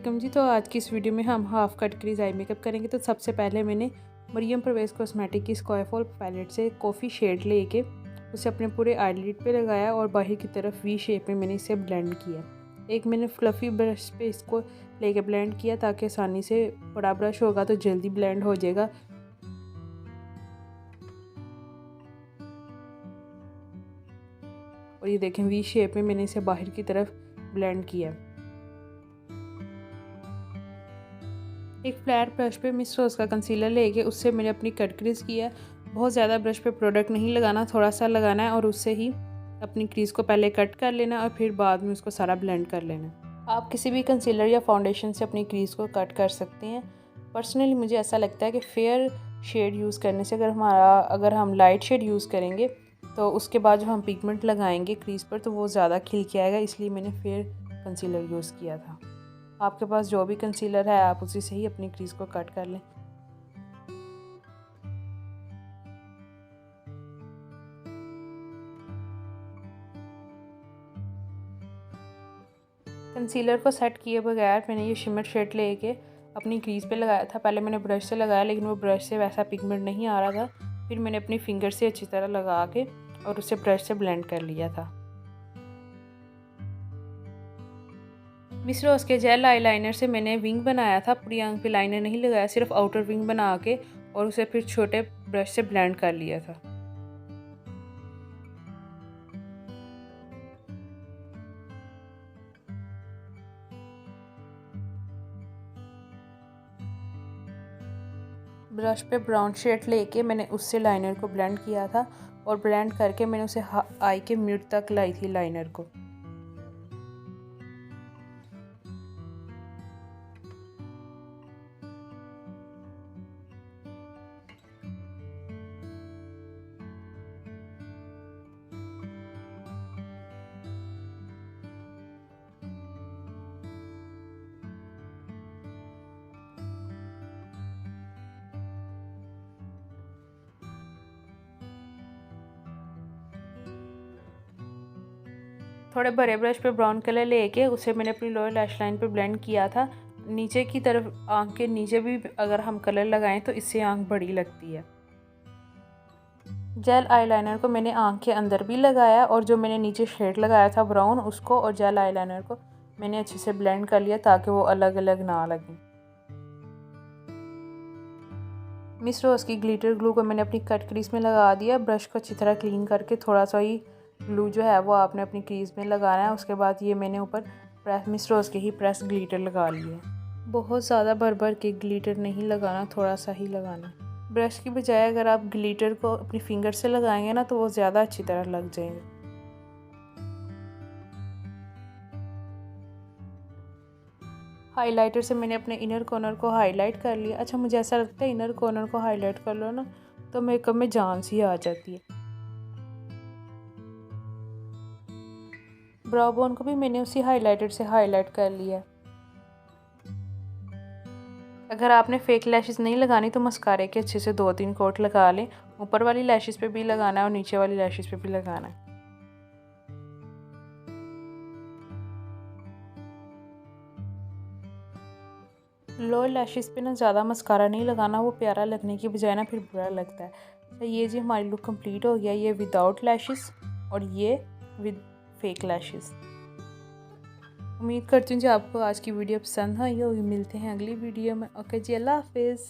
वालेकुम जी। तो आज की इस वीडियो में हम half cut crease eye makeup करेंगे। तो सबसे पहले मैंने मरियम परवेज़ कॉस्मेटिक की स्क्वायरफॉल पैलेट से कॉफ़ी शेड लेके उसे अपने पूरे आईलिड पे लगाया और बाहर की तरफ वी शेप में मैंने इसे ब्लेंड किया। एक मैंने फ्लफ़ी ब्रश पे इसको लेके ब्लेंड किया ताकि आसानी से, बड़ा ब्रश होगा तो जल्दी ब्लेंड हो जाएगा। और ये देखें वी शेप में मैंने इसे बाहर की तरफ ब्लेंड किया। एक फ्लैट ब्रश पे मिस रोज़ का कंसीलर लेके उससे मैंने अपनी कट क्रीज किया। बहुत ज़्यादा ब्रश पे प्रोडक्ट नहीं लगाना, थोड़ा सा लगाना है और उससे ही अपनी क्रीज़ को पहले कट कर लेना और फिर बाद में उसको सारा ब्लेंड कर लेना। आप किसी भी कंसीलर या फाउंडेशन से अपनी क्रीज़ को कट कर सकते हैं। पर्सनली मुझे ऐसा लगता है कि फेयर शेड यूज़ करने से अगर हम लाइट शेड यूज़ करेंगे तो उसके बाद जो हम पिगमेंट लगाएंगे क्रीज़ पर तो वो ज़्यादा खिल के आएगा, इसलिए मैंने फेयर कंसीलर यूज़ किया था। आपके पास जो भी कंसीलर है आप उसी से ही अपनी क्रीज़ को कट कर लें। कंसीलर को सेट किए बगैर मैंने ये शिमर शेड लेके अपनी क्रीज़ पे लगाया था। पहले मैंने ब्रश से लगाया लेकिन वो ब्रश से वैसा पिगमेंट नहीं आ रहा था। फिर मैंने अपनी फिंगर से अच्छी तरह लगा के और उसे ब्रश से ब्लेंड कर लिया था। मिस रोज़ के जेल आईलाइनर से मैंने विंग बनाया था। पूरी आंख पे लाइनर नहीं लगाया, सिर्फ आउटर विंग बना के और उसे फिर छोटे ब्रश से ब्लेंड कर लिया था। ब्रश पे ब्राउन शेड लेके मैंने उससे लाइनर को ब्लेंड किया था और ब्लेंड करके मैंने उसे आई के मिड तक लाई थी लाइनर को। थोड़े बड़े ब्रश पे ब्राउन कलर लेके उसे मैंने अपनी लोअर लैश लाइन पे ब्लेंड किया था। नीचे की तरफ आंख के नीचे भी अगर हम कलर लगाएं तो इससे आंख बड़ी लगती है। जेल आईलाइनर को मैंने आंख के अंदर भी लगाया और जो मैंने नीचे शेड लगाया था ब्राउन, उसको और जेल आईलाइनर को मैंने अच्छे से ब्लेंड कर लिया ताकि वो अलग अलग ना लगें। मिस रोज़ की ग्लिटर ग्लू को मैंने अपनी कट क्रीज में लगा दिया। ब्रश को अच्छी तरह क्लीन करके थोड़ा सा ही ग्लू जो है वो आपने अपनी क्रीज में लगाना है। उसके बाद ये मैंने ऊपर प्रेस मिस रोज़ के ही प्रेस ग्लिटर लगा लिए। बहुत ज़्यादा भर भर के ग्लिटर नहीं लगाना, थोड़ा सा ही लगाना। ब्रश की बजाय अगर आप ग्लिटर को अपनी फिंगर से लगाएंगे ना तो वो ज़्यादा अच्छी तरह लग जाएंगे। हाइलाइटर से मैंने अपने इनर कॉर्नर को हाईलाइट कर लिया। अच्छा, मुझे ऐसा लगता है इनर कॉर्नर को हाईलाइट कर लो ना तो मेकअप में जान सी आ जाती है। ब्राउ बोन को भी मैंने उसी हाइलाइटर से हाईलाइट कर लिया। अगर आपने फेक लैशेस नहीं लगानी तो मस्कारे के अच्छे से 2-3 कोट लगा लें। ऊपर वाली लैशेस पे भी लगाना है और नीचे वाली लैशेस पे भी लगाना है। लोअर लैशेस पे ना ज़्यादा मस्कारा नहीं लगाना, वो प्यारा लगने की बजाय ना फिर बुरा लगता है। तो ये जी हमारी लुक कंप्लीट हो गया, ये विदाउट लैशेस और ये विद फेक लैशेस। उम्मीद करती हूँ जी आपको आज की वीडियो पसंद आई होगी। मिलते हैं अगली वीडियो में। ओके जी, अल्लाह हाफिज़।